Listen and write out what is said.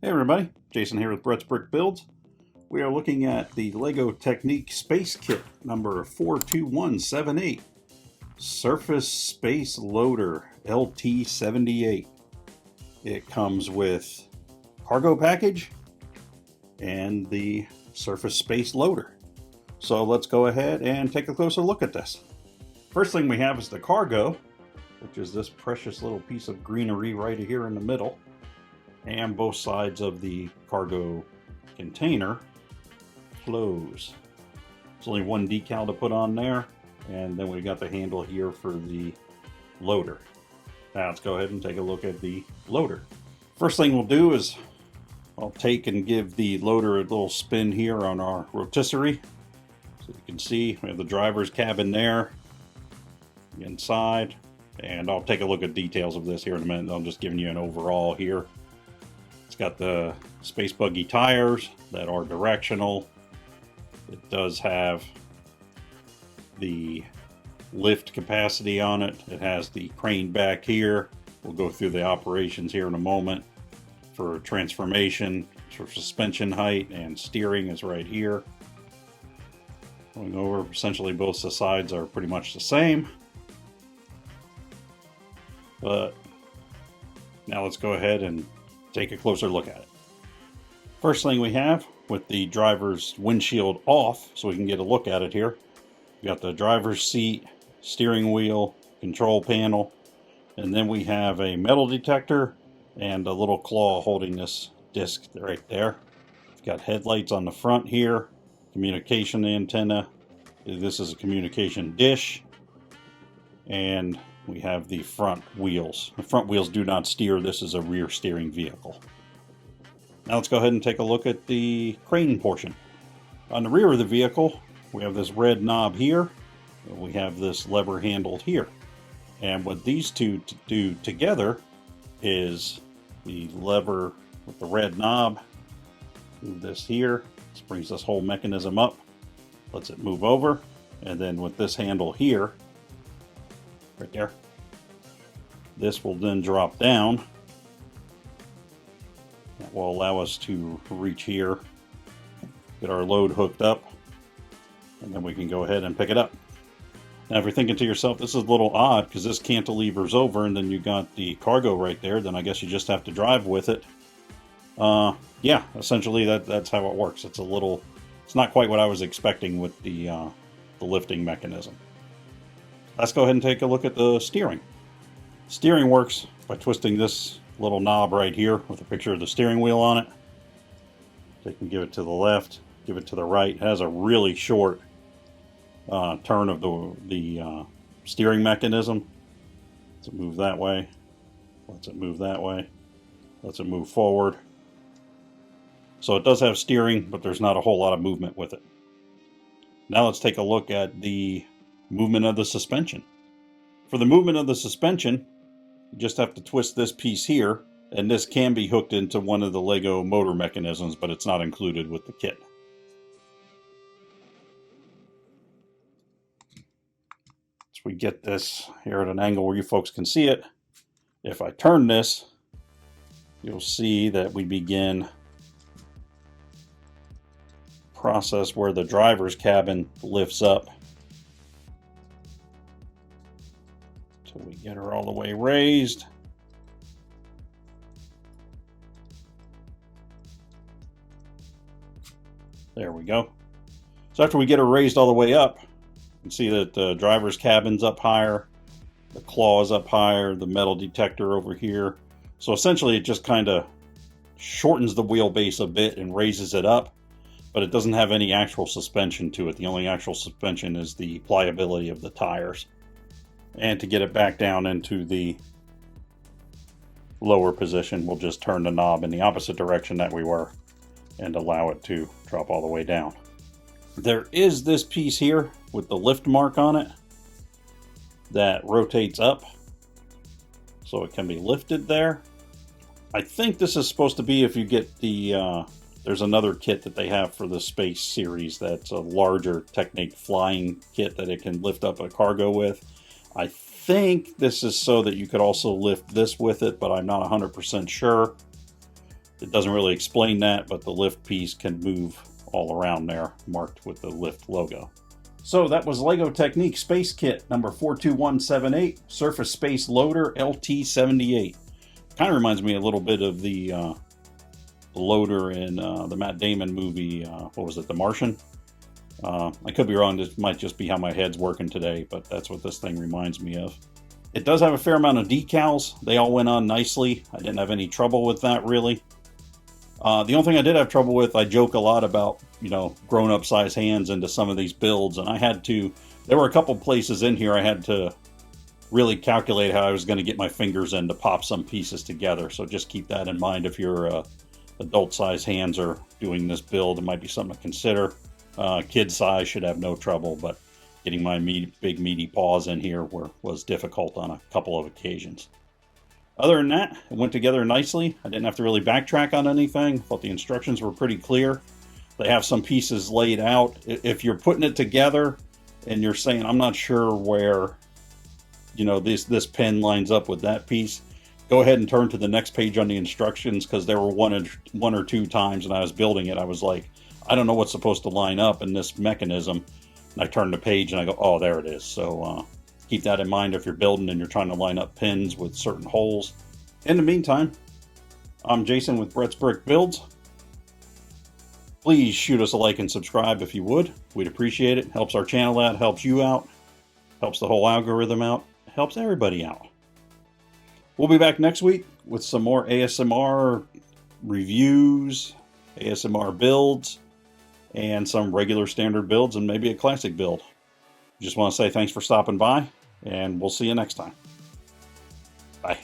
Hey everybody, Jason here with Brett's Brick Builds. We are looking at the LEGO Technic Space Kit number 42178. Surface Space Loader LT78. It comes with cargo package and the Surface Space Loader. So let's go ahead and take a closer look at this. First thing we have is the cargo, which is this precious little piece of greenery right here in the middle. And both sides of the cargo container close. There's only one decal to put on there, and then we got the handle here for the loader. Now let's go ahead and take a look at the loader. First thing we'll do is I'll take and give the loader a little spin here on our rotisserie. So you can see we have the driver's cabin there, inside, and I'll take a look at details of this here in a minute. I'm just giving you an overall here. It's got the space buggy tires that are directional. It does have the lift capacity on it. It has the crane back here. We'll go through the operations here in a moment. For transformation, for suspension height, and steering is right here. Going over, essentially both the sides are pretty much the same. But now let's go ahead and take a closer look at it. First thing we have, with the driver's windshield off, so we can get a look at it here. We got the driver's seat, steering wheel, control panel, and then we have a metal detector and a little claw holding this disc right there. We've got headlights on the front here, communication antenna. This is a communication dish, and we have the front wheels. The front wheels do not steer. This is a rear steering vehicle. Now let's go ahead and take a look at the crane portion. On the rear of the vehicle, we have this red knob here. We have this lever handle here. And what these two do together is the lever with the red knob. Move this here. This brings this whole mechanism up. Lets it move over. And then with this handle here, right there, this will then drop down. That will allow us to reach here, get our load hooked up, and then we can go ahead and pick it up. Now if you're thinking to yourself, this is a little odd because this cantilever's over and then you got the cargo right there, then I guess you just have to drive with it. Yeah, essentially that's how it works. It's not quite what I was expecting with the lifting mechanism. Let's go ahead and take a look at the steering. Steering works by twisting this little knob right here with a picture of the steering wheel on it. So you can give it to the left, give it to the right. It has a really short turn of the steering mechanism. Lets it move that way, lets it move that way, lets it move forward. So it does have steering, but there's not a whole lot of movement with it. Now let's take a look at the movement of the suspension. For the movement of the suspension, you just have to twist this piece here, and this can be hooked into one of the LEGO motor mechanisms, but it's not included with the kit. So we get this here at an angle where you folks can see it. If I turn this, you'll see that we begin process where the driver's cabin lifts up. So we get her all the way raised. There we go. So after we get her raised all the way up, you can see that the driver's cabin's up higher, the claw's up higher, the metal detector over here. So essentially it just kind of shortens the wheelbase a bit and raises it up, but it doesn't have any actual suspension to it. The only actual suspension is the pliability of the tires. And to get it back down into the lower position, we'll just turn the knob in the opposite direction that we were and allow it to drop all the way down. There is this piece here with the lift mark on it that rotates up so it can be lifted there. I think this is supposed to be if you get the there's another kit that they have for the Space series that's a larger Technic flying kit that it can lift up a cargo with. I think this is so that you could also lift this with it, but I'm not 100% sure. It doesn't really explain that, but the lift piece can move all around there, marked with the lift logo. So that was LEGO Technic Space Kit number 42178, Surface Space Loader LT78. Kind of reminds me a little bit of the loader in the Matt Damon movie, what was it, The Martian? I could be wrong, this might just be how my head's working today, but that's what this thing reminds me of. It does have a fair amount of decals. They all went on nicely. I didn't have any trouble with that, really. The only thing I did have trouble with, I joke a lot about, you know, grown-up size hands into some of these builds, and I had to, there were a couple places in here I had to really calculate how I was going to get my fingers in to pop some pieces together. So just keep that in mind if your adult size hands are doing this build. It might be something to consider. Kid size should have no trouble, but getting my big meaty paws in here was difficult on a couple of occasions. Other than that, it went together nicely. I didn't have to really backtrack on anything. Thought the instructions were pretty clear. They have some pieces laid out. If you're putting it together and you're saying, I'm not sure where, you know, this pin lines up with that piece, go ahead and turn to the next page on the instructions, because there were one or two times when I was building it, I was like, I don't know what's supposed to line up in this mechanism. And I turn the page and I go, oh, there it is. So keep that in mind if you're building and you're trying to line up pins with certain holes. In the meantime, I'm Jason with Brett's Brick Builds. Please shoot us a like and subscribe if you would. We'd appreciate it. Helps our channel out, helps you out, helps the whole algorithm out, helps everybody out. We'll be back next week with some more ASMR reviews, ASMR builds, and some regular standard builds, and maybe a classic build. Just want to say thanks for stopping by, and we'll see you next time. Bye.